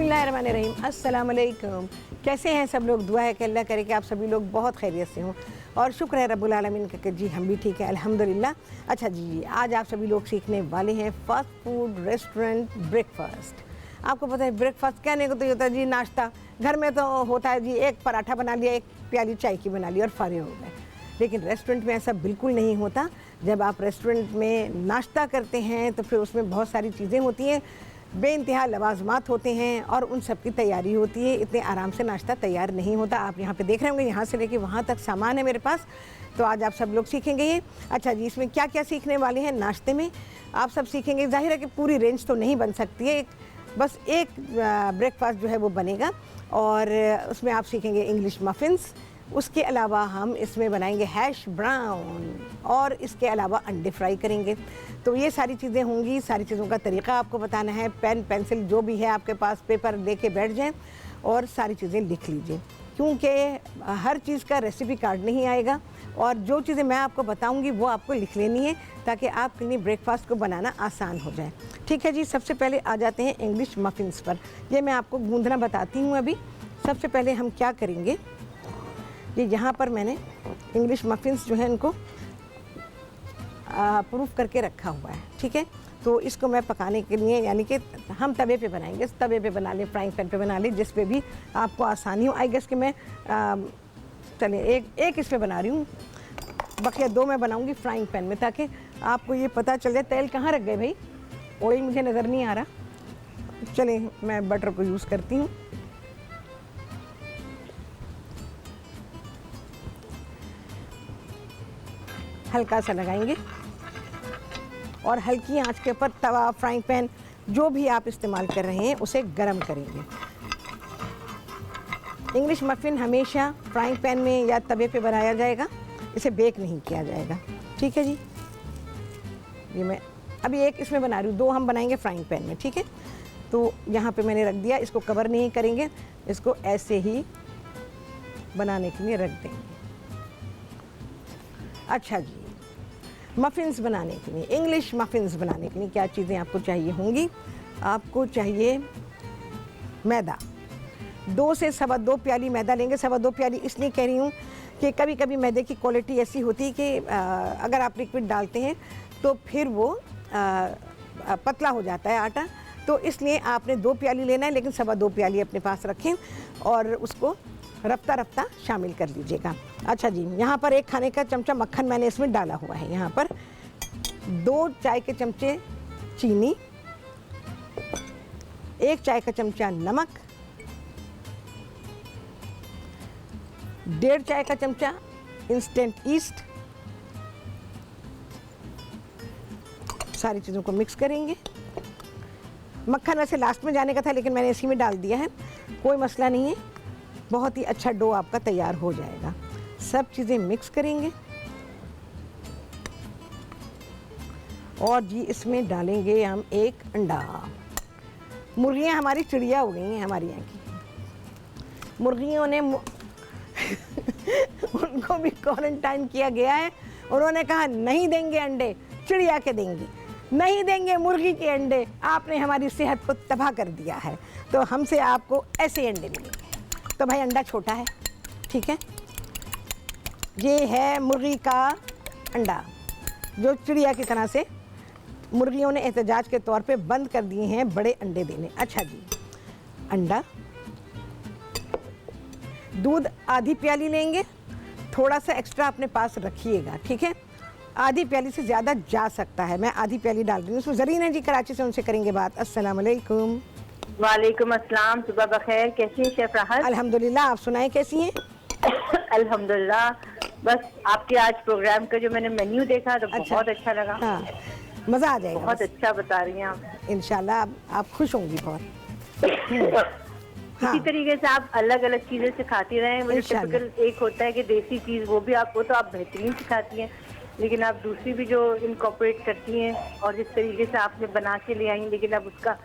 बिस्मिल्लाहिर्रहमानिर्रहीम, अस्सलाम वालेकुम। कैसे हैं सब लोग? दुआ है कि अल्लाह करे कि आप सभी लोग बहुत खैरियत से हों और शुक्र है रब्बुल आलमीन का कि जी हम भी ठीक है अल्हम्दुलिल्लाह। अच्छा जी, आज आप सभी लोग सीखने वाले हैं फास्ट फूड रेस्टोरेंट ब्रेकफास्ट। आपको पता है ब्रेकफास्ट कहने को तो ये होता है जी नाश्ता, घर में तो होता है जी एक पराठा बना लिया, एक प्याली चाय की बना ली और फारिग हो गए। लेकिन रेस्टोरेंट में ऐसा बिल्कुल नहीं होता। जब आप रेस्टोरेंट में नाश्ता करते हैं तो फिर उसमें बहुत सारी चीज़ें होती हैं, बेइंतहा लवाजमात होते हैं और उन सब की तैयारी होती है। इतने आराम से नाश्ता तैयार नहीं होता। आप यहाँ पे देख रहे होंगे, यहाँ से लेके वहाँ तक सामान है मेरे पास। तो आज आप सब लोग सीखेंगे ये। अच्छा जी, इसमें क्या क्या सीखने वाले हैं? नाश्ते में आप सब सीखेंगे। जाहिर है कि पूरी रेंज तो नहीं बन सकती है, बस एक ब्रेकफास्ट जो है वो बनेगा और उसमें आप सीखेंगे इंग्लिश मफ़िन्स। उसके अलावा हम इसमें बनाएंगे हैश ब्राउन और इसके अलावा अंडे फ्राई करेंगे। तो ये सारी चीज़ें होंगी। सारी चीज़ों का तरीका आपको बताना है। पेन पेंसिल जो भी है आपके पास, पेपर लेके बैठ जाएं और सारी चीज़ें लिख लीजिए, क्योंकि हर चीज़ का रेसिपी कार्ड नहीं आएगा और जो चीज़ें मैं आपको बताऊंगी वो आपको लिख लेनी है ताकि आपके लिए ब्रेकफास्ट को बनाना आसान हो जाए। ठीक है जी, सबसे पहले आ जाते हैं इंग्लिश मफ़िन्स पर। ये मैं आपको गूंदना बताती हूँ अभी। सबसे पहले हम क्या करेंगे, ये यहाँ पर मैंने इंग्लिश मफ़िन्स जो है इनको प्रूफ करके रखा हुआ है। ठीक है, तो इसको मैं पकाने के लिए, यानी कि हम तवे पे बनाएंगे। तवे पे बना लें, फ्राइंग पैन पे बना लें, जिस पे भी आपको आसानी हो। आई गेस कि मैं चलिए एक इस पे बना रही हूँ, बकिया दो मैं बनाऊँगी फ्राइंग पैन में, ताकि आपको ये पता चल जाए। तेल कहाँ रख गए भाई? ऑयल मुझे नज़र नहीं आ रहा। चलिए मैं बटर को यूज़ करती हूँ। हल्का सा लगाएंगे और हल्की आंच के ऊपर तवा, फ्राइंग पैन जो भी आप इस्तेमाल कर रहे हैं उसे गर्म करेंगे। इंग्लिश मफ़िन हमेशा फ्राइंग पैन में या तवे पे बनाया जाएगा, इसे बेक नहीं किया जाएगा। ठीक है जी, ये मैं अभी एक इसमें बना रही हूँ, दो हम बनाएंगे फ्राइंग पैन में। ठीक है, तो यहाँ पे मैंने रख दिया। इसको कवर नहीं करेंगे, इसको ऐसे ही बनाने के लिए रख देंगे। अच्छा जी, मफ़िन्स बनाने के लिए, इंग्लिश मफ़िन्स बनाने के लिए क्या चीज़ें आपको चाहिए होंगी? आपको चाहिए मैदा। 2 से सवा 2 प्याली मैदा लेंगे। सवा 2 प्याली इसलिए कह रही हूँ कि कभी कभी मैदे की क्वालिटी ऐसी होती है कि अगर आप लिक्विड डालते हैं तो फिर वो पतला हो जाता है आटा। तो इसलिए आपने 2 प्याली लेना है, लेकिन सवा 2 प्याली अपने पास रखें और उसको रफ्ता रफ्ता शामिल कर लीजिएगा। अच्छा जी, यहाँ पर 1 खाने का चमचा मक्खन मैंने इसमें डाला हुआ है। यहाँ पर 2 चाय के चमचे चीनी, 1 चाय का चमचा नमक, 1.5 चाय का चमचा इंस्टेंट ईस्ट। सारी चीज़ों को मिक्स करेंगे। मक्खन वैसे लास्ट में जाने का था, लेकिन मैंने इसी में डाल दिया है, कोई मसला नहीं है। बहुत ही अच्छा डो आपका तैयार हो जाएगा। सब चीज़ें मिक्स करेंगे और जी इसमें डालेंगे हम 1 अंडा। मुर्गियाँ हमारी चिड़िया हो गई हैं हमारी यहाँ की। मुर्गियों ने उनको भी क्वारंटाइन किया गया है। उन्होंने कहा नहीं देंगे अंडे, चिड़िया के देंगे, नहीं देंगे मुर्गी के अंडे। आपने हमारी सेहत को तबाह कर दिया है, तो हमसे आपको ऐसे अंडे मिलेंगे। तो भाई अंडा छोटा है, ठीक है। ये है मुर्गी का अंडा जो चिड़िया की तरह से मुर्गियों ने एहतजाज के तौर पे बंद कर दिए हैं बड़े अंडे देने। अच्छा जी, अंडा, दूध आधी प्याली लेंगे, थोड़ा सा एक्स्ट्रा अपने पास रखिएगा। ठीक है, आधी प्याली से ज़्यादा जा सकता है। मैं आधी प्याली डाल रही हूँ। उसमें ज़रीन है जी कराची से, उनसे करेंगे बात। अस्सलाम वालेकुम। वालेकुम अस्सलाम, सुबह बखैर। कैसी है शेफ राहत? अल्हम्दुलिल्लाह, आप सुनाएं कैसी हैं? अल्हम्दुलिल्लाह। बस आपके आज प्रोग्राम का जो मैंने मेन्यू देखा तो बहुत अच्छा लगा। हाँ, मज़ा आ जाएगा। बहुत अच्छा बता रही हैं आप। इंशाल्लाह आप खुश होंगी बहुत। इसी तरीके से आप अलग अलग चीजें सिखाती रहें। मुझे टिपिकल एक होता है कि देसी चीज, वो तो आप बेहतरीन सिखाती हैं, लेकिन आप दूसरी भी जो इनकॉर्पोरेट करती हैं और जिस तरीके से आपने बना के ले आई, लेकिन अब उसका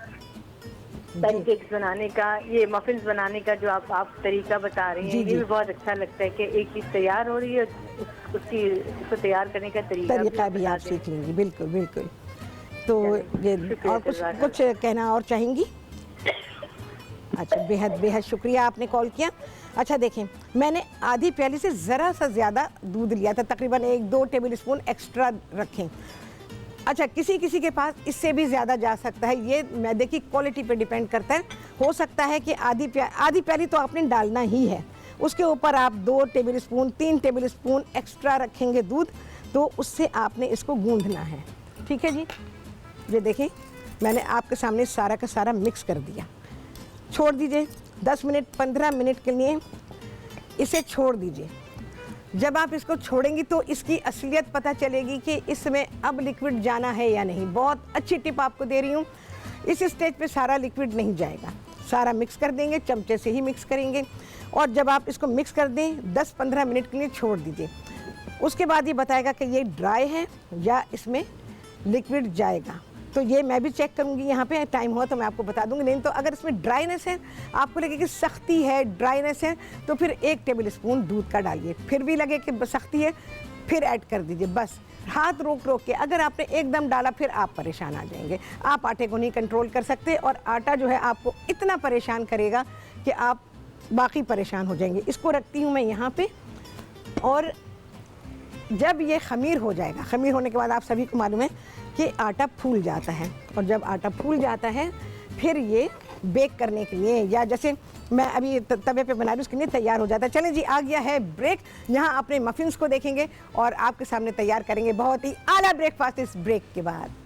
पैनकेक्स बनाने का, ये मफिन्स बनाने का जो आप तरीका बता रही हैं, ये भी बहुत अच्छा लगता है कि एक चीज़ तैयार हो रही है, उसको तैयार करने का तरीका भी आप सीख लेंगी। बिल्कुल बिल्कुल। तो ये और कुछ कहना और चाहेंगी? अच्छा, बेहद बेहद शुक्रिया आपने कॉल किया। अच्छा देखें, मैंने आधी प्याली से ज़रा सा ज़्यादा दूध लिया था, तकरीबन 1-2 टेबल स्पून एक्स्ट्रा रखें। अच्छा, किसी किसी के पास इससे भी ज़्यादा जा सकता है, ये मैदे की क्वालिटी पे डिपेंड करता है। हो सकता है कि आधी प्याली तो आपने डालना ही है, उसके ऊपर आप 2 table spoon 3 table spoon extra रखेंगे दूध, तो उससे आपने इसको गूंदना है। ठीक है जी, ये देखें मैंने आपके सामने सारा का सारा मिक्स कर दिया। छोड़ दीजिए 10 मिनट 15 मिनट के लिए इसे छोड़ दीजिए। जब आप इसको छोड़ेंगी तो इसकी असलियत पता चलेगी कि इसमें अब लिक्विड जाना है या नहीं। बहुत अच्छी टिप आपको दे रही हूँ, इस स्टेज पे सारा लिक्विड नहीं जाएगा, सारा मिक्स कर देंगे, चमचे से ही मिक्स करेंगे। और जब आप इसको मिक्स कर दें 10-15 मिनट के लिए छोड़ दीजिए। उसके बाद ये बताएगा कि ये ड्राई है या इसमें लिक्विड जाएगा। तो ये मैं भी चेक करूँगी, यहाँ पे टाइम हुआ तो मैं आपको बता दूँगी। नहीं तो अगर इसमें ड्राइनेस है, आपको लगे कि सख्ती है, ड्राइनेस है, तो फिर 1 टेबल स्पून दूध का डालिए। फिर भी लगे कि सख्ती है, फिर ऐड कर दीजिए। बस हाथ रोक रोक के, अगर आपने एकदम डाला फिर आप परेशान आ जाएंगे। आप आटे को नहीं कंट्रोल कर सकते, और आटा जो है आपको इतना परेशान करेगा कि आप बाकी परेशान हो जाएंगे। इसको रखती हूँ मैं यहाँ पे, और जब ये खमीर हो जाएगा, खमीर होने के बाद आप सभी को मालूम है कि आटा फूल जाता है, और जब आटा फूल जाता है फिर ये बेक करने के लिए, या जैसे मैं अभी तवे पे बना रही हूँ उसके लिए तैयार हो जाता है। चलें जी, आ गया है ब्रेक। यहाँ अपने मफिन्स को देखेंगे और आपके सामने तैयार करेंगे बहुत ही आला ब्रेकफास्ट इस ब्रेक के बाद।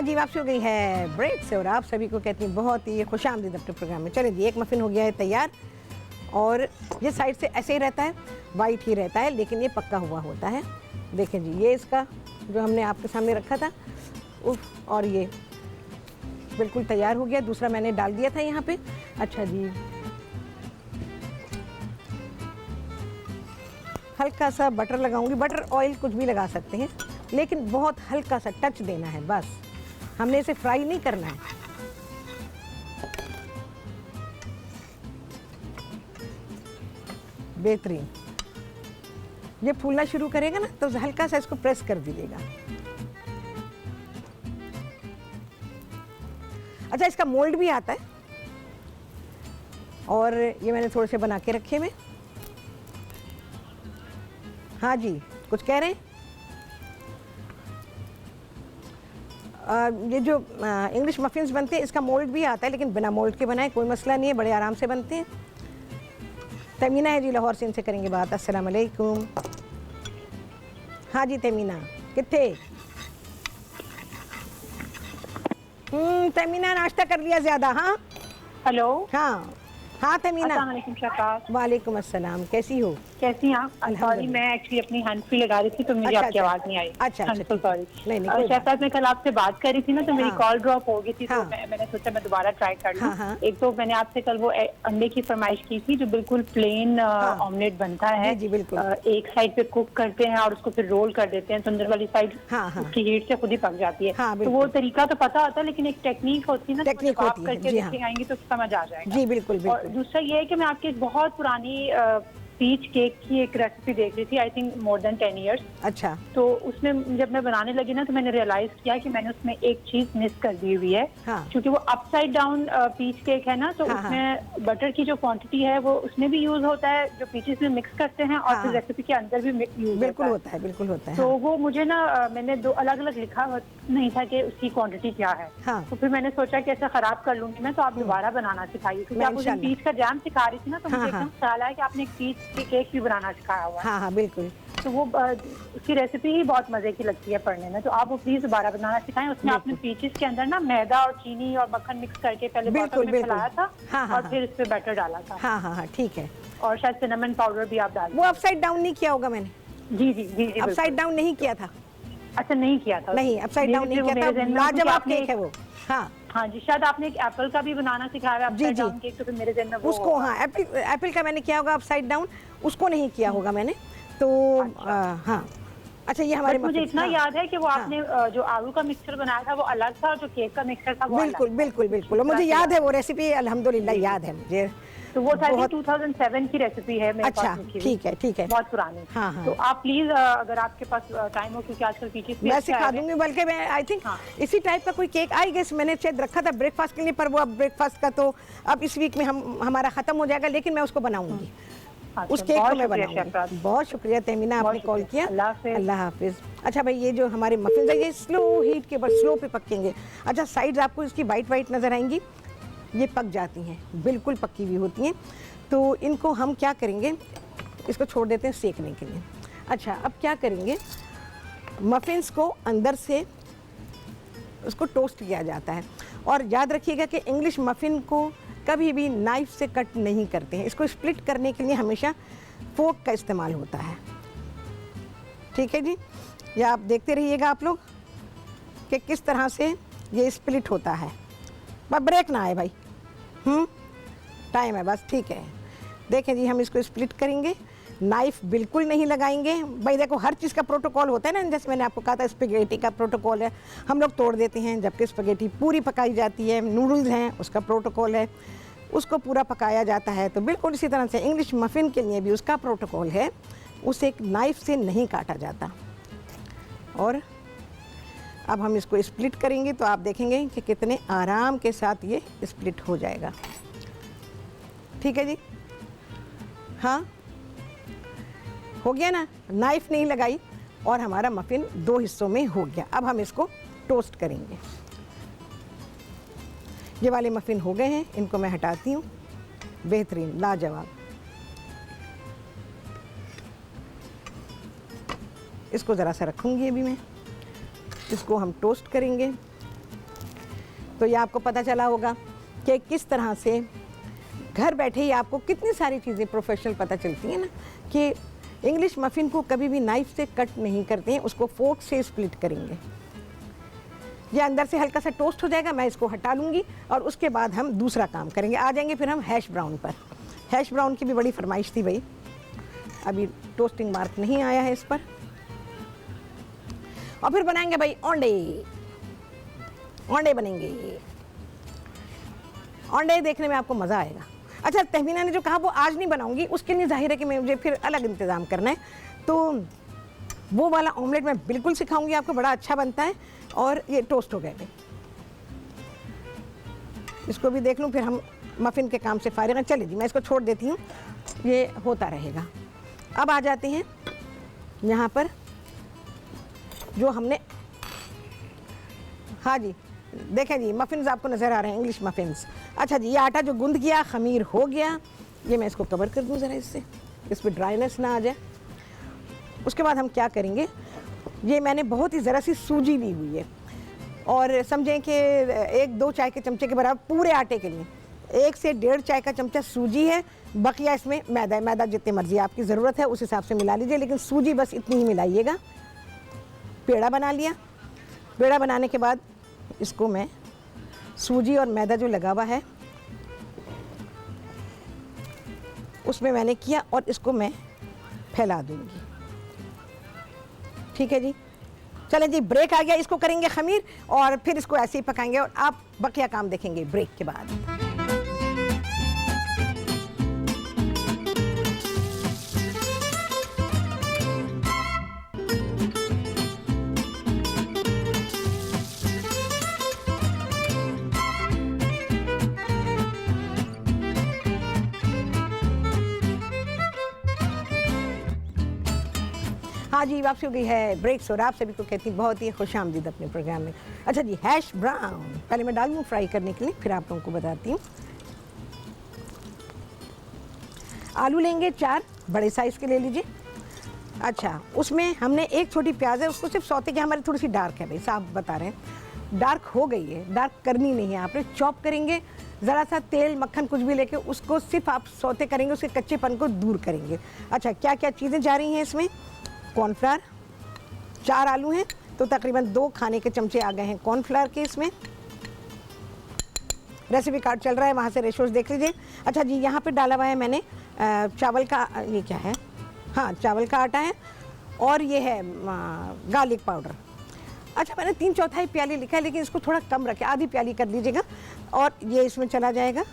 जी, वापसी हो गई है ब्रेक से, और आप सभी को कहती हैं बहुत ही खुशामदीद अपने प्रोग्राम में। चलें जी, एक मफिन हो गया है तैयार, और ये साइड से ऐसे ही रहता है, वाइट ही रहता है, लेकिन ये पक्का हुआ होता है। देखें जी, ये इसका जो हमने आपके सामने रखा था, उफ, और ये बिल्कुल तैयार हो गया। दूसरा मैंने डाल दिया था यहाँ पे। अच्छा जी, हल्का सा बटर लगाऊंगी, बटर ऑयल कुछ भी लगा सकते हैं, लेकिन बहुत हल्का सा टच देना है बस, हमने इसे फ्राई नहीं करना है। बेहतरीन, ये फूलना शुरू करेगा ना तो हल्का सा इसको प्रेस कर दीजिएगा। अच्छा, इसका मोल्ड भी आता है, और ये मैंने थोड़े से बना के रखे में। हाँ जी, कुछ कह रहे हैं? ये जो इंग्लिश मफिन्स बनते हैं इसका मोल्ड भी आता है, लेकिन बिना मोल्ड के बनाए कोई मसला नहीं है, बड़े आराम से बनते हैं। तमीना है जी लाहौर से, इनसे करेंगे बात। अस्सलाम वालेकुम। हाँ जी तमीना, कित्थे? तमीना, नाश्ता कर लिया ज़्यादा? हाँ हेलो। हाँ हाँ तमीना, वालेकुम अस्सलाम, कैसी हो? कैसी हैं आप? सॉरी, मैं एक्चुअली अपनी हैंड फ्री लगा रही थी तो मुझे आपकी आवाज़ नहीं आई। अच्छा, सॉरी। नहीं, शहजाद, मैं कल आपसे बात कर रही थी ना, तो मेरी कॉल ड्रॉप हो गई थी, तो मैंने सोचा मैं दोबारा ट्राई कर लूं। एक तो मैंने आपसे कल वो अंडे की फरमाइश की थी, जो बिल्कुल प्लेन ऑमलेट बनता है। एक साइड पे कुक करते हैं और उसको फिर रोल कर देते हैं, तो अंदर वाली साइड उसकी हीट से खुद ही पक जाती है। तो वो तरीका तो पता होता है, लेकिन एक टेक्निक होती है ना, आप करके देखेंगे तो समझ आ जाएगा। जी बिल्कुल। और दूसरा ये है कि मैं आपकी एक बहुत पुरानी पीच केक की एक रेसिपी देख रही थी, I think more than 10 years। अच्छा। तो उसमें जब मैं बनाने लगी ना, तो मैंने रियलाइज किया कि मैंने उसमें एक चीज मिस कर दी हुई है। क्योंकि वो अपसाइड डाउन पीच केक है ना, तो उसमें बटर की जो क्वांटिटी है वो उसमें भी यूज होता है, जो पीचेस में मिक्स करते हैं, और फिर रेसिपी के अंदर भी यूज बिल्कुल होता है। बिल्कुल होता है। तो वो मुझे ना, मैंने 2 अलग-अलग लिखा नहीं था कि उसकी क्वांटिटी क्या है। तो फिर मैंने सोचा कि ऐसा खराब कर लूंगी मैं, तो आप दोबारा बनाना सिखाइए, क्योंकि आप मुझे पीच का जैम सिखा रही थी ना, तो मुझे एकदम ख्याल आया कि आपने एक पीच की केक भी बनाना सिखाया हुआ है। हाँ बिल्कुल। तो वो उसकी रेसिपी ही बहुत मजे की लगती है पढ़ने में, तो आप वो प्लीज दोबारा बनाना सिखाएं। उसमें आपने पीचेस के अंदर ना मैदा और चीनी और मक्खन मिक्स करके पहले बॉटल में फैलाया था, और फिर इस पे बैटर डाला था। हाँ ठीक है। और शायद सिनेमन पाउडर भी आप डाल। वो अपसाइड डाउन नहीं किया होगा मैंने? जी, अपसाइड डाउन नहीं किया था। अच्छा, नहीं किया था? नहीं, अपसाइड डाउन नहीं किया था। लाजवाब केक है वो। हाँ जी, शायद आपने एक एप्पल का भी बनाना सिखाया है अपसाइड डाउन केक, तो फिर मेरे ज़हन में वो उसको, हाँ, एप्पल का मैंने किया होगा अपसाइड डाउन, उसको नहीं किया होगा मैंने। तो हाँ, अच्छा, ये हमारे मुझे इतना याद है कि वो आपने जो आलू का मिक्सचर बनाया था वो अलग था और जो केक का मिक्सचर था वो बिल्कुल अलग। बिल्कुल बिल्कुल, मुझे याद है वो रेसिपी, अल्हम्दुलिल्लाह याद है मुझे। तो वो था 2007 की रेसिपी है मेरे अच्छा, पास, ठीक है ठीक है, बहुत पुरानी। हाँ हाँ, तो आप प्लीज अगर आपके पास टाइम हो, क्योंकि आजकल पीचेस मैं सिखा दूंगी, बल्कि मैं आई थिंक इसी टाइप का कोई केक आई गेस मैंने शायद रखा था ब्रेकफास्ट के लिए, पर वो अब ब्रेकफास्ट का तो अब इस वीक में हमारा खत्म हो जाएगा, लेकिन मैं उसको बनाऊंगी, उस केक को मैं बनाऊंगी। बहुत शुक्रिया तहमीना, आपने कॉल किया। अल्लाह हाफिज। अच्छा भाई, ये जो हमारे मफिन है ये स्लो हीट के ऊपर स्लो पे पकेंगे। अच्छा, साइड्स आपको इसकी वाइट वाइट नज़र आएंगी, ये पक जाती हैं, बिल्कुल पकी हुई होती हैं। तो इनको हम क्या करेंगे, इसको छोड़ देते हैं सेकने के लिए। अच्छा, अब क्या करेंगे, मफिन्स को अंदर से उसको टोस्ट किया जाता है, और याद रखिएगा कि इंग्लिश मफिन को कभी भी नाइफ से कट नहीं करते हैं, इसको स्प्लिट करने के लिए हमेशा फोर्क का इस्तेमाल होता है। ठीक है जी, ये आप देखते रहिएगा आप लोग कि किस तरह से ये स्प्लिट होता है। बस ब्रेक ना आए भाई, टाइम है बस, ठीक है। देखें जी, हम इसको स्प्लिट करेंगे, नाइफ बिल्कुल नहीं लगाएंगे भाई। देखो, हर चीज़ का प्रोटोकॉल होता है ना, जैसे मैंने आपको कहा था स्पेगेटी का प्रोटोकॉल है, हम लोग तोड़ देते हैं, जबकि स्पेगेटी पूरी पकाई जाती है। नूडल्स हैं, उसका प्रोटोकॉल है, उसको पूरा पकाया जाता है। तो बिल्कुल इसी तरह से इंग्लिश मफ़िन के लिए भी उसका प्रोटोकॉल है, उसे एक नाइफ से नहीं काटा जाता। और अब हम इसको स्प्लिट करेंगे तो आप देखेंगे कि कितने आराम के साथ ये स्प्लिट हो जाएगा। ठीक है जी, हाँ हो गया ना, नाइफ नहीं लगाई और हमारा मफ़िन 2 हिस्सों में हो गया। अब हम इसको टोस्ट करेंगे। ये वाले मफ़िन हो गए हैं, इनको मैं हटाती हूँ। बेहतरीन, लाजवाब। इसको ज़रा सा रखूँगी अभी मैं, इसको हम टोस्ट करेंगे। तो ये आपको पता चला होगा कि किस तरह से घर बैठे ही आपको कितनी सारी चीज़ें प्रोफेशनल पता चलती हैं ना, कि इंग्लिश मफ़िन को कभी भी नाइफ से कट नहीं करते हैं, उसको फोर्क से स्प्लिट करेंगे। ये अंदर से हल्का सा टोस्ट हो जाएगा, मैं इसको हटा लूँगी और उसके बाद हम दूसरा काम करेंगे। आ जाएंगे फिर हम हैश ब्राउन पर। हैश ब्राउन की भी बड़ी फरमाइश थी भाई, अभी टोस्टिंग मार्क नहीं आया है इस पर। और फिर बनाएंगे भाई ओंडे, ओंडे बनेंगे। ओंडे देखने में आपको मज़ा आएगा। अच्छा, तहमीना ने जो कहा वो आज नहीं बनाऊंगी, उसके लिए जाहिर है कि मुझे फिर अलग इंतज़ाम करना है, तो वो वाला ऑमलेट मैं बिल्कुल सिखाऊंगी आपको, बड़ा अच्छा बनता है। और ये टोस्ट हो गए भाई, इसको भी देख लूँ, फिर हम मफ़िन के काम से फारिग हैं। चलिए जी, मैं इसको छोड़ देती हूँ, ये होता रहेगा। अब आ जाते हैं यहाँ पर जो हमने, हाँ जी देखें जी, मफ़िन्स आपको नज़र आ रहे हैं, इंग्लिश मफ़िन्स। अच्छा जी, ये आटा जो गूंद गया, ख़मीर हो गया, ये मैं इसको कवर कर दूँ ज़रा, इससे इस पर ड्राइनेस ना आ जाए। उसके बाद हम क्या करेंगे, ये मैंने बहुत ही ज़रा सी सूजी ली हुई है, और समझें कि 1-2 चाय के चमचे के बराबर पूरे आटे के लिए 1 से 1.5 चाय का चमचा सूजी है, बकिया इसमें मैदा है। मैदा जितने मर्जी आपकी ज़रूरत है उस हिसाब से मिला लीजिए, लेकिन सूजी बस इतनी ही मिलाइएगा। पेड़ा बना लिया। पेड़ा बनाने के बाद इसको मैं सूजी और मैदा जो लगा हुआ है उसमें मैंने किया, और इसको मैं फैला दूंगी। ठीक है जी, चलें जी, ब्रेक आ गया, इसको करेंगे ख़मीर और फिर इसको ऐसे ही पकाएंगे, और आप बकिया काम देखेंगे ब्रेक के बाद। हाँ जी, वापसी हो गई है ब्रेक्स, और आप सभी को कहती हूँ बहुत ही खुशामदीद अपने प्रोग्राम में। अच्छा जी, हैश ब्राउन पहले मैं डाल दूँ फ्राई करने के लिए, फिर आप लोगों को बताती हूँ। आलू लेंगे 4 बड़े साइज़ के ले लीजिए। अच्छा, उसमें हमने 1 छोटी प्याज है, उसको सिर्फ सौते की, हमारी थोड़ी सी डार्क है भाई, साफ बता रहे हैं, डार्क हो गई है, डार्क करनी नहीं है आपने, चॉप करेंगे। ज़रा सा तेल मक्खन कुछ भी लेके उसको सिर्फ आप सौते करेंगे, उसके कच्चेपन को दूर करेंगे। अच्छा, क्या क्या चीज़ें जा रही हैं इसमें, कॉर्नफ्लावर 4 आलू हैं तो तकरीबन 2 खाने के चमचे आ गए हैं कॉर्नफ्लावर के इसमें। रेसिपी कार्ड चल रहा है, वहाँ से रेशोज देख लीजिए। अच्छा जी, यहाँ पे डाला हुआ है मैंने चावल का, ये क्या है, हाँ चावल का आटा है, और ये है गार्लिक पाउडर। अच्छा, मैंने 3/4 प्याली लिखा है, लेकिन इसको थोड़ा कम रखें, आधी प्याली कर लीजिएगा। और ये इसमें चला जाएगा,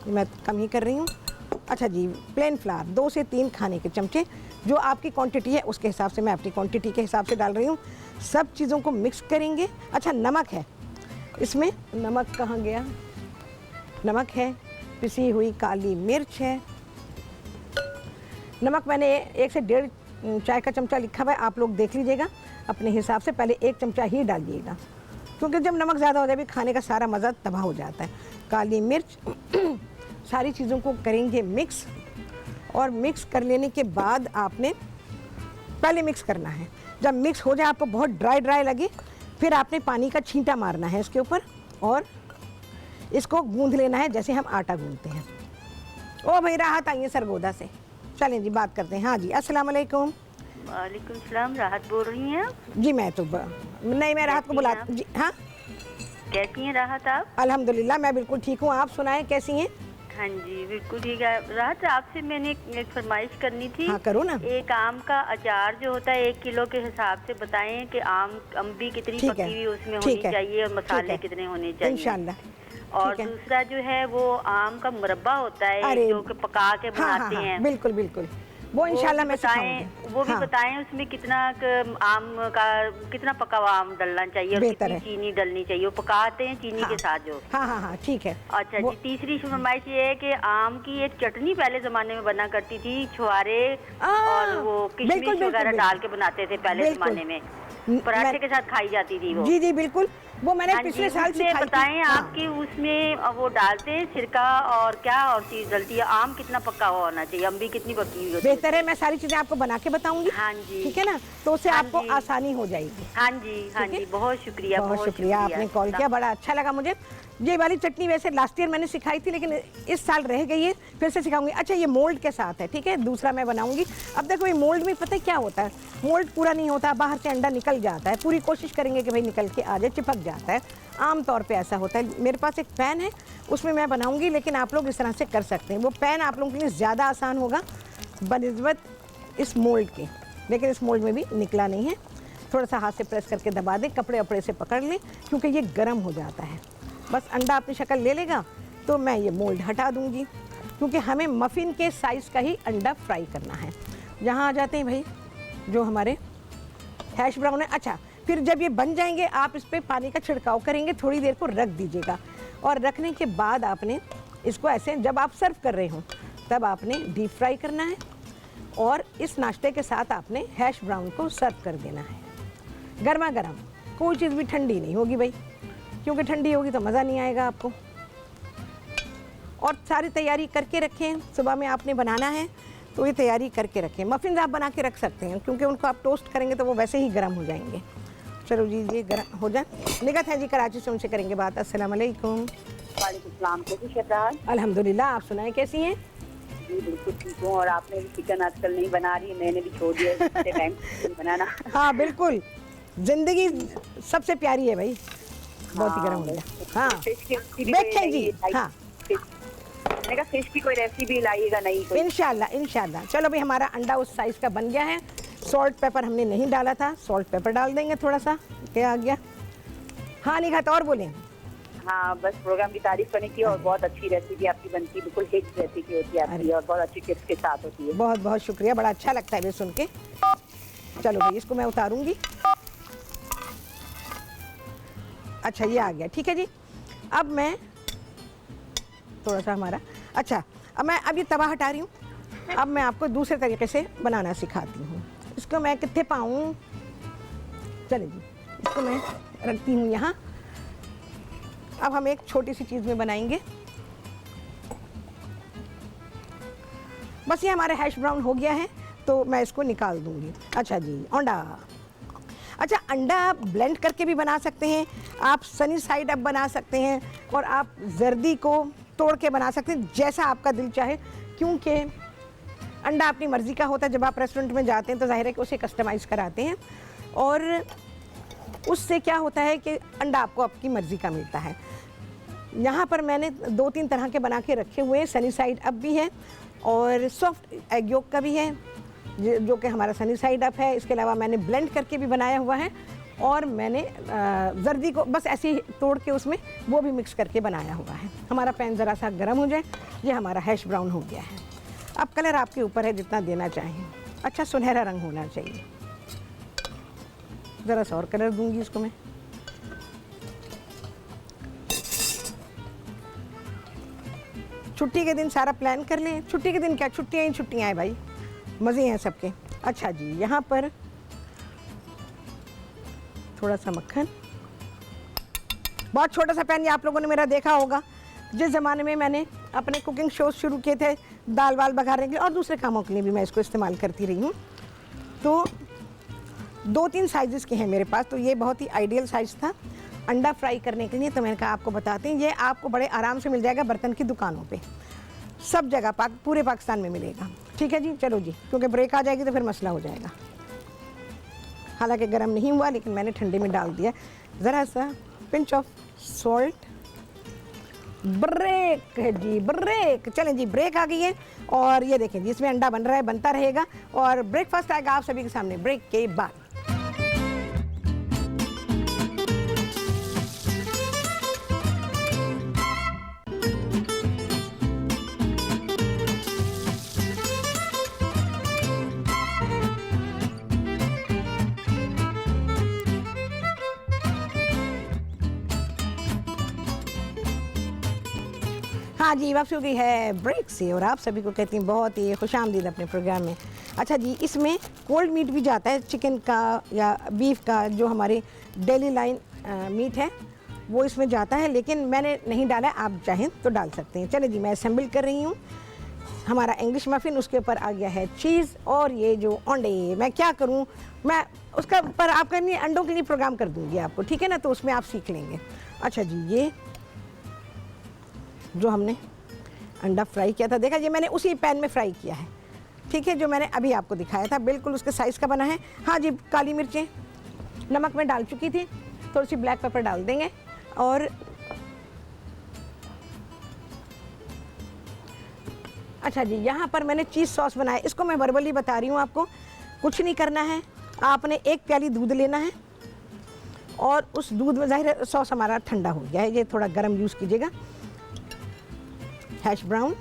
मैं कम ही कर रही हूँ। अच्छा जी, प्लेन फ्लावर 2 से 3 खाने के चमचे, जो आपकी क्वांटिटी है उसके हिसाब से मैं अपनी क्वांटिटी के हिसाब से डाल रही हूँ। सब चीज़ों को मिक्स करेंगे। अच्छा, नमक है इसमें, नमक कहाँ गया, नमक है, पिसी हुई काली मिर्च है। नमक मैंने 1 से 1.5 चाय का चमचा लिखा हुआ है, आप लोग देख लीजिएगा अपने हिसाब से, पहले 1 चमचा ही डालिएगा, क्योंकि जब नमक ज़्यादा हो जाए भी खाने का सारा मज़ा तबाह हो जाता है। काली मिर्च सारी चीज़ों को करेंगे मिक्स, और मिक्स कर लेने के बाद आपने पहले मिक्स करना है। जब मिक्स हो जाए, आपको बहुत ड्राई ड्राई लगे, फिर आपने पानी का छींटा मारना है इसके ऊपर और इसको गूंद लेना है जैसे हम आटा गूंदते हैं। ओ भाई, राहत आई है सरगोदा से। चलें जी, बात करते हैं। हाँ जी, अस्सलाम वालेकुम। वालेकुम सलाम। राहत बोल रही हैं आप? जी, मैं तो नहीं, मैं राहत को बुला जी। हाँ, कैसी हैं राहत आप? अल्हम्दुलिल्लाह मैं बिल्कुल ठीक हूँ, आप सुनाएं कैसी हैं? हाँ जी, बिल्कुल ठीक है। राहत, आपसे मैंने एक फरमाइश करनी थी। हाँ, करो ना। एक आम का अचार जो होता है 1 किलो के हिसाब से बताएं कि अम्बी कितनी ठीक पकी है, हुई उसमें ठीक होनी है, चाहिए और ठीक मसाले है, कितने होने चाहिए इंशाल्लाह। और ठीक है। दूसरा जो है वो आम का मुरब्बा होता है अरे, जो कि पका के हाँ, बनाते हाँ, हैं। बिल्कुल बिल्कुल, वो इंशाल्लाह मैं सिखाऊंगी। वो भी हाँ, बताएं उसमें कितना आम का कितना पका हुआ आम डलना चाहिए और बेहतर कितनी है। चीनी डलनी चाहिए। वो पकाते हैं चीनी हाँ, के साथ जो। हाँ हाँ हाँ, ठीक है। अच्छा जी, तीसरी फरमाइश ये है कि आम की एक चटनी पहले जमाने में बना करती थी, छुहारे और वो किशमिश वगैरह डाल के बनाते थे पहले जमाने में, पराठे के साथ खाई जाती थी वो। जी जी बिल्कुल, वो मैंने पिछले साल सिखाई थी। बताएं हाँ। आपकी उसमें वो डालते हैं सिरका और क्या और चीज डलती है? आम कितना पक्का होना चाहिए, अम्बी कितनी पकी हुई होती है? बेहतर है, मैं सारी चीजें आपको बना के बताऊंगी। हाँ जी, ठीक है ना, तो उससे हाँ आपको जी। आसानी हो जाएगी। हाँ जी, हाँ जी, बहुत शुक्रिया, बहुत शुक्रिया, आपने कॉल किया, बड़ा अच्छा लगा मुझे। ये वाली चटनी वैसे लास्ट ईयर मैंने सिखाई थी, लेकिन इस साल रह गई है, फिर से सिखाऊंगी। अच्छा, ये मोल्ड के साथ है, ठीक है, दूसरा मैं बनाऊंगी। अब देखो, ये मोल्ड में पता है क्या होता है, मोल्ड पूरा नहीं होता, बाहर से अंडा निकल जाता है। पूरी कोशिश करेंगे कि भाई निकल के आ जाए, चिपक जाता है, आम तौर पे ऐसा होता है। मेरे पास एक पैन है, उसमें मैं बनाऊंगी, लेकिन आप लोग इस तरह से कर सकते हैं। वो पैन आप लोगों के लिए ज़्यादा आसान होगा बनिस्बत इस मोल्ड के, लेकिन इस मोल्ड में भी निकला नहीं है। थोड़ा सा हाथ से प्रेस करके दबा दें, कपड़े वपड़े से पकड़ लें, क्योंकि ये गर्म हो जाता है। बस अंडा अपनी शक्ल ले लेगा तो मैं ये मोल्ड हटा दूंगी, क्योंकि हमें मफ़िन के साइज़ का ही अंडा फ्राई करना है। यहाँ आ जाते हैं भाई जो हमारे हैश ब्राउन है। अच्छा, फिर जब ये बन जाएंगे, आप इस पर पानी का छिड़काव करेंगे, थोड़ी देर को रख दीजिएगा, और रखने के बाद आपने इसको ऐसे, जब आप सर्व कर रहे हो तब आपने डीप फ्राई करना है, और इस नाश्ते के साथ आपने हैश ब्राउन को सर्व कर देना है गर्मा गर्म। कोई चीज़ भी ठंडी नहीं होगी भाई, क्योंकि ठंडी होगी तो मज़ा नहीं आएगा आपको। और सारी तैयारी करके रखें, सुबह में आपने बनाना है तो ये तैयारी करके रखें। मफ़िन आप बना के रख सकते हैं, क्योंकि उनको आप टोस्ट करेंगे तो वो वैसे ही गर्म हो जाएंगे। चलो जी, ये गर्म हो जाए। निगत है जी कराची से, उनसे करेंगे बात। अस्सलाम वालेकुम। वालेकुम सलाम। कैसी शहजाद? अल्हम्दुलिल्लाह, आप सुनाएं कैसी हैं? जी बिल्कुल ठीक हूँ। और आपने भी चिकन आजकल नहीं बना रही, मैंने भी छोड़ दिया इतने टाइम चिकन बनाना। हाँ बिल्कुल, जिंदगी सबसे प्यारी है भाई, बहुत ही गर्म हो गया। हाँ, देखें जी। हाँ, मैंने कहा फिश की कोई रेसिपी लाइएगा नहीं कोई? इंशाल्लाह इंशाल्लाह। चलो भाई, हमारा अंडा उस साइज़ का बन गया है। सॉल्ट पेपर हमने नहीं डाला था, सॉल्ट पेपर डाल देंगे थोड़ा सा। क्या आ गया? हाँ निघत, और बोलें। हाँ, बस प्रोग्राम की तारीफ करने की, और बहुत अच्छी रेसिपी आपकी बनती है, बिल्कुल हिट रेसिपी होती है आपकी, और बहुत अच्छी टिप्स के साथ होती है। बहुत बहुत शुक्रिया, बड़ा अच्छा लगता है ये सुन के। चलो भाई, इसको मैं उतारूंगी। अच्छा, ये आ गया, ठीक है जी। अब मैं थोड़ा सा हमारा, अच्छा, अब ये तवा हटा रही हूँ। अब मैं आपको दूसरे तरीके से बनाना सिखाती हूँ। इसको मैं कितने पाऊँ, चले जी, इसको मैं रखती हूँ यहाँ। अब हम एक छोटी सी चीज़ में बनाएंगे। बस ये हमारा हैश ब्राउन हो गया है, तो मैं इसको निकाल दूँगी। अच्छा जी, अंडा। अच्छा, अंडा आप ब्लेंड करके भी बना सकते हैं, आप सनी साइड अप बना सकते हैं, और आप जर्दी को तोड़ के बना सकते हैं, जैसा आपका दिल चाहे, क्योंकि अंडा अपनी मर्ज़ी का होता है। जब आप रेस्टोरेंट में जाते हैं तो ज़ाहिर है कि उसे कस्टमाइज़ कराते हैं, और उससे क्या होता है कि अंडा आपको आपकी मर्ज़ी का मिलता है। यहाँ पर मैंने 2-3 तरह के बना के रखे हुए हैं। सनी साइड अप भी है, और सॉफ्ट एग योक का भी है, जो कि हमारा सनी साइड अप है। इसके अलावा मैंने ब्लेंड करके भी बनाया हुआ है और मैंने जर्दी को बस ऐसे ही तोड़ के उसमें वो भी मिक्स करके बनाया हुआ है। हमारा पैन ज़रा सा गर्म हो जाए। ये हमारा हैश ब्राउन हो गया है। अब कलर आपके ऊपर है, जितना देना चाहें। अच्छा सुनहरा रंग होना चाहिए। ज़रा सा और कलर दूंगी इसको मैं। छुट्टी के दिन सारा प्लान कर लें। छुट्टी के दिन क्या, छुट्टियाँ ही छुट्टियाँ हैं भाई, मज़े हैं सबके। अच्छा जी, यहाँ पर थोड़ा सा मक्खन। बहुत छोटा सा पैन, ये आप लोगों ने मेरा देखा होगा जिस ज़माने में मैंने अपने कुकिंग शोज शुरू किए थे, दाल वाल बघारने के लिए और दूसरे कामों के लिए भी मैं इसको इस्तेमाल करती रही हूँ। तो 2-3 साइज़ के हैं मेरे पास। तो ये बहुत ही आइडियल साइज़ था अंडा फ्राई करने के लिए। तो मैंने कहा आपको बताते हैं, ये आपको बड़े आराम से मिल जाएगा बर्तन की दुकानों पे, सब जगह पूरे पाकिस्तान में मिलेगा। ठीक है जी, चलो जी, क्योंकि ब्रेक आ जाएगी तो फिर मसला हो जाएगा। हालांकि गर्म नहीं हुआ, लेकिन मैंने ठंडे में डाल दिया। ज़रा सा पिंच ऑफ सॉल्ट। ब्रेक है जी, ब्रेक। चलें जी, ब्रेक आ गई है और ये देखें जी, इसमें अंडा बन रहा है, बनता रहेगा और ब्रेकफास्ट आएगा आप सभी के सामने ब्रेक के बाद। हाँ जी, वापसी हो गई है ब्रेक से और आप सभी को कहती हैं बहुत ही खुशामदीद अपने प्रोग्राम में। अच्छा जी, इसमें कोल्ड मीट भी जाता है, चिकन का या बीफ का, जो हमारी डेली लाइन मीट है वो इसमें जाता है, लेकिन मैंने नहीं डाला है। आप चाहें तो डाल सकते हैं। चले जी, मैं असेंबल कर रही हूँ हमारा इंग्लिश मफ़िन। उसके ऊपर आ गया है चीज़ और ये जो अंडे। मैं क्या करूँ, मैं उसका पर आपका नहीं, अंडों के लिए प्रोग्राम कर दूँगी आपको, ठीक है ना, तो उसमें आप सीख लेंगे। अच्छा जी, ये जो हमने अंडा फ्राई किया था, देखा, ये मैंने उसी पैन में फ्राई किया है, ठीक है, जो मैंने अभी आपको दिखाया था, बिल्कुल उसके साइज़ का बना है। हाँ जी, काली मिर्चें, नमक में डाल चुकी थी, थोड़ी सी ब्लैक पेपर डाल देंगे। और अच्छा जी, यहाँ पर मैंने चीज़ सॉस बनाया। इसको मैं वर्बली बता रही हूँ आपको, कुछ नहीं करना है। आपने 1 प्याली दूध लेना है और उस दूध में, ज़ाहिर सॉस हमारा ठंडा हो गया है, ये थोड़ा गर्म यूज़ कीजिएगा। हैश ब्राउन,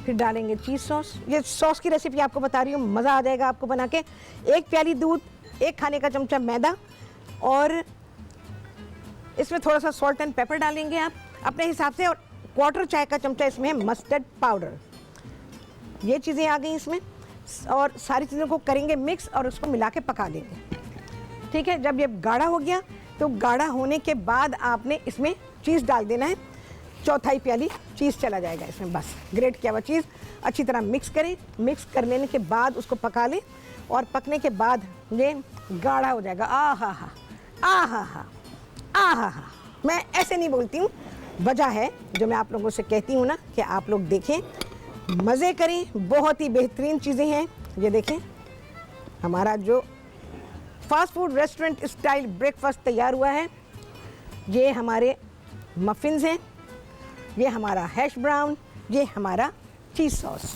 फिर डालेंगे चीज़ सॉस। ये सॉस की रेसिपी आपको बता रही हूँ, मज़ा आ जाएगा आपको बना के। 1 प्याली दूध, 1 खाने का चमचा मैदा और इसमें थोड़ा सा सॉल्ट एंड पेपर डालेंगे आप अपने हिसाब से, और 1/4 चाय का चमचा इसमें है मस्टर्ड पाउडर। ये चीज़ें आ गई इसमें और सारी चीज़ों को करेंगे मिक्स और उसको मिला के पका देंगे। ठीक है, जब ये गाढ़ा हो गया तो गाढ़ा होने के बाद आपने इसमें चीज़ डाल देना है। 1/4 प्याली चीज़ चला जाएगा इसमें, बस ग्रेट किया हुआ चीज़। अच्छी तरह मिक्स करें। मिक्स कर लेने के बाद उसको पका लें और पकने के बाद ये गाढ़ा हो जाएगा। आ हा हा, आ हा हा, आ हा हा। मैं ऐसे नहीं बोलती हूँ, वजह है जो मैं आप लोगों से कहती हूँ ना कि आप लोग देखें, मज़े करें। बहुत ही बेहतरीन चीज़ें हैं। ये देखें, हमारा जो fast food restaurant style breakfast तैयार हुआ है। ये हमारे मफ़िन्स हैं, ये हमारा हैश ब्राउन, ये हमारा चीज़ सॉस।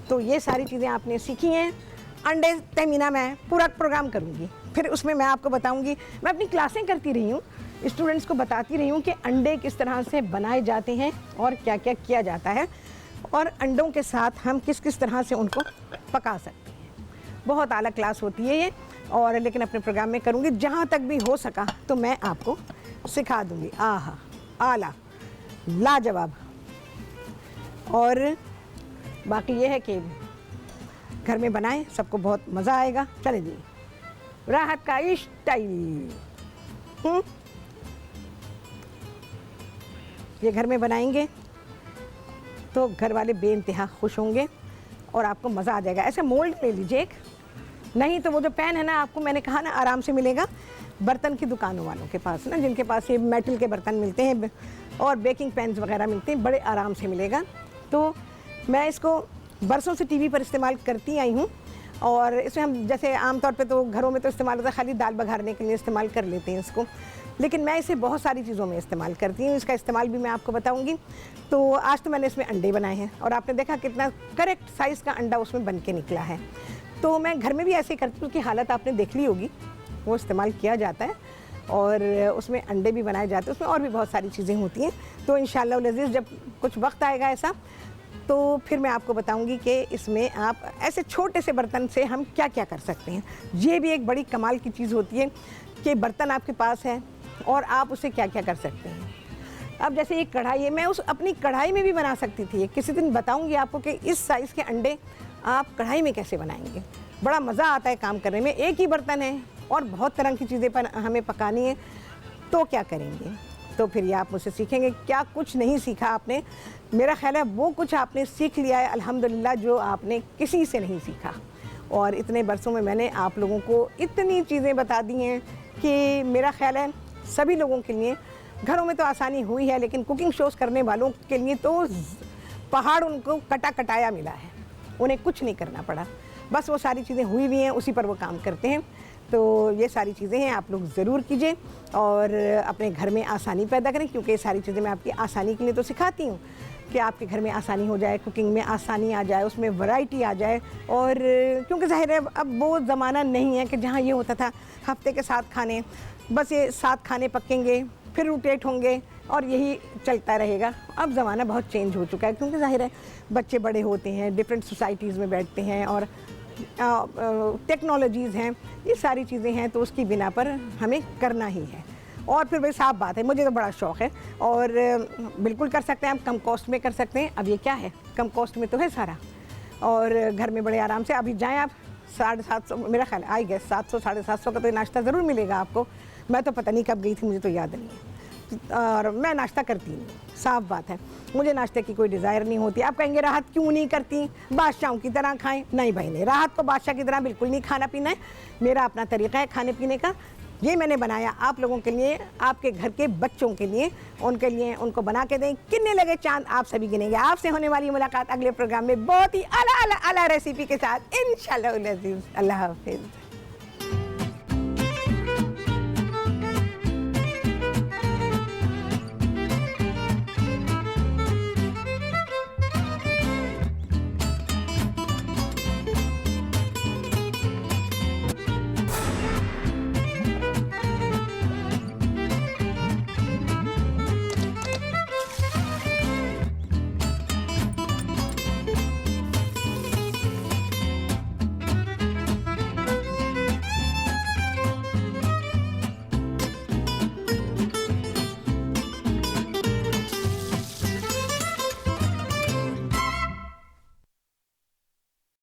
तो ये सारी चीज़ें आपने सीखी हैं। अंडे तहमीना मैं पूरा प्रोग्राम करूँगी, फिर उसमें मैं आपको बताऊँगी। मैं अपनी क्लासें करती रही हूँ, स्टूडेंट्स को बताती रही हूँ कि अंडे किस तरह से बनाए जाते हैं और क्या क्या किया जाता है, और अंडों के साथ हम किस किस तरह से उनको पका सकते हैं। बहुत आला क्लास होती है ये, और लेकिन अपने प्रोग्राम में करूँगी। जहाँ तक भी हो सका तो मैं आपको सिखा दूँगी। आहा, आला, लाजवाब। और बाकी ये है कि घर में बनाएं, सबको बहुत मज़ा आएगा। चले जी, राहत का स्टाइल। ये घर में बनाएंगे तो घर वाले बेइंतहा खुश होंगे और आपको मज़ा आ जाएगा। ऐसे मोल्ड ले लीजिए एक, नहीं तो वो जो पैन है ना, आपको मैंने कहा ना, आराम से मिलेगा बर्तन की दुकानों वालों के पास ना, जिनके पास ये मेटल के बर्तन मिलते हैं और बेकिंग पैन्स वगैरह मिलते हैं, बड़े आराम से मिलेगा। तो मैं इसको बरसों से टीवी पर इस्तेमाल करती आई हूँ, और इसमें हम जैसे आमतौर पे तो घरों में तो इस्तेमाल होता है, खाली दाल बघारने के लिए इस्तेमाल कर लेते हैं इसको। लेकिन मैं इसे बहुत सारी चीज़ों में इस्तेमाल करती हूँ। इसका इस्तेमाल भी मैं आपको बताऊँगी। तो आज तो मैंने इसमें अंडे बनाए हैं और आपने देखा कितना करेक्ट साइज़ का अंडा उसमें बन के निकला है। तो मैं घर में भी ऐसे ही करती हूँ, उसकी हालत आपने देख ली होगी, वो इस्तेमाल किया जाता है और उसमें अंडे भी बनाए जाते हैं, उसमें और भी बहुत सारी चीज़ें होती हैं। तो इंशाअल्लाह लज़ीज़ जब कुछ वक्त आएगा ऐसा तो फिर मैं आपको बताऊंगी कि इसमें आप ऐसे छोटे से बर्तन से हम क्या क्या कर सकते हैं। ये भी एक बड़ी कमाल की चीज़ होती है कि बर्तन आपके पास है और आप उसे क्या क्या कर सकते हैं। अब जैसे ये कढ़ाई है, मैं उस अपनी कढ़ाई में भी बना सकती थी। किसी दिन बताऊंगी आपको कि इस साइज़ के अंडे आप कढ़ाई में कैसे बनाएंगे। बड़ा मज़ा आता है काम करने में। एक ही बर्तन है और बहुत तरह की चीज़ें पर हमें पकानी है, तो क्या करेंगे। तो फिर ये आप मुझसे सीखेंगे। क्या कुछ नहीं सीखा आपने, मेरा ख्याल है वो कुछ आपने सीख लिया है अल्हम्दुलिल्लाह, जो आपने किसी से नहीं सीखा। और इतने बरसों में मैंने आप लोगों को इतनी चीज़ें बता दी हैं कि मेरा ख्याल है सभी लोगों के लिए घरों में तो आसानी हुई है, लेकिन कुकिंग शोज़ करने वालों के लिए तो पहाड़ उनको कटा कटाया मिला है। उन्हें कुछ नहीं करना पड़ा, बस वो सारी चीज़ें हुई भी हैं, उसी पर वो काम करते हैं। तो ये सारी चीज़ें हैं, आप लोग ज़रूर कीजिए और अपने घर में आसानी पैदा करें, क्योंकि ये सारी चीज़ें मैं आपकी आसानी के लिए तो सिखाती हूँ कि आपके घर में आसानी हो जाए, कुकिंग में आसानी आ जाए, उसमें वैरायटी आ जाए। और क्योंकि ज़ाहिर है अब वो ज़माना नहीं है कि जहाँ ये होता था हफ्ते के 7 खाने, बस ये 7 खाने पकेंगे फिर रोटेट होंगे और यही चलता रहेगा। अब ज़माना बहुत चेंज हो चुका है, क्योंकि ज़ाहिर है बच्चे बड़े होते हैं, डिफरेंट सोसाइटीज़ में बैठते हैं और टेक्नोलॉजीज़ हैं, ये सारी चीज़ें हैं, तो उसकी बिना पर हमें करना ही है। और फिर वही साफ बात है, मुझे तो बड़ा शौक़ है और बिल्कुल कर सकते हैं हम, कम कॉस्ट में कर सकते हैं। अब ये क्या है, कम कॉस्ट में तो है सारा, और घर में बड़े आराम से अभी जाएं आप 750, मेरा ख्याल आई गया 700 750 का तो नाश्ता ज़रूर मिलेगा आपको। मैं तो पता नहीं कब गई थी, मुझे तो याद नहीं है, और मैं नाश्ता करती हूँ, साफ़ बात है, मुझे नाश्ते की कोई डिज़ायर नहीं होती। आप कहेंगे राहत क्यों नहीं करती, बादशाहों की तरह खाएं। नहीं भाई नहीं, राहत को बादशाह की तरह बिल्कुल नहीं खाना पीना है। मेरा अपना तरीक़ा है खाने पीने का, ये मैंने बनाया आप लोगों के लिए, आपके घर के बच्चों के लिए, उनके लिए उनको बना के दें। कितने लगे चांद आप सभी गिनेंगे। आपसे होने वाली मुलाकात अगले प्रोग्राम में बहुत ही अला रेसिपी के साथ इंशाअल्लाह। अल्लाह हाफ़िज़।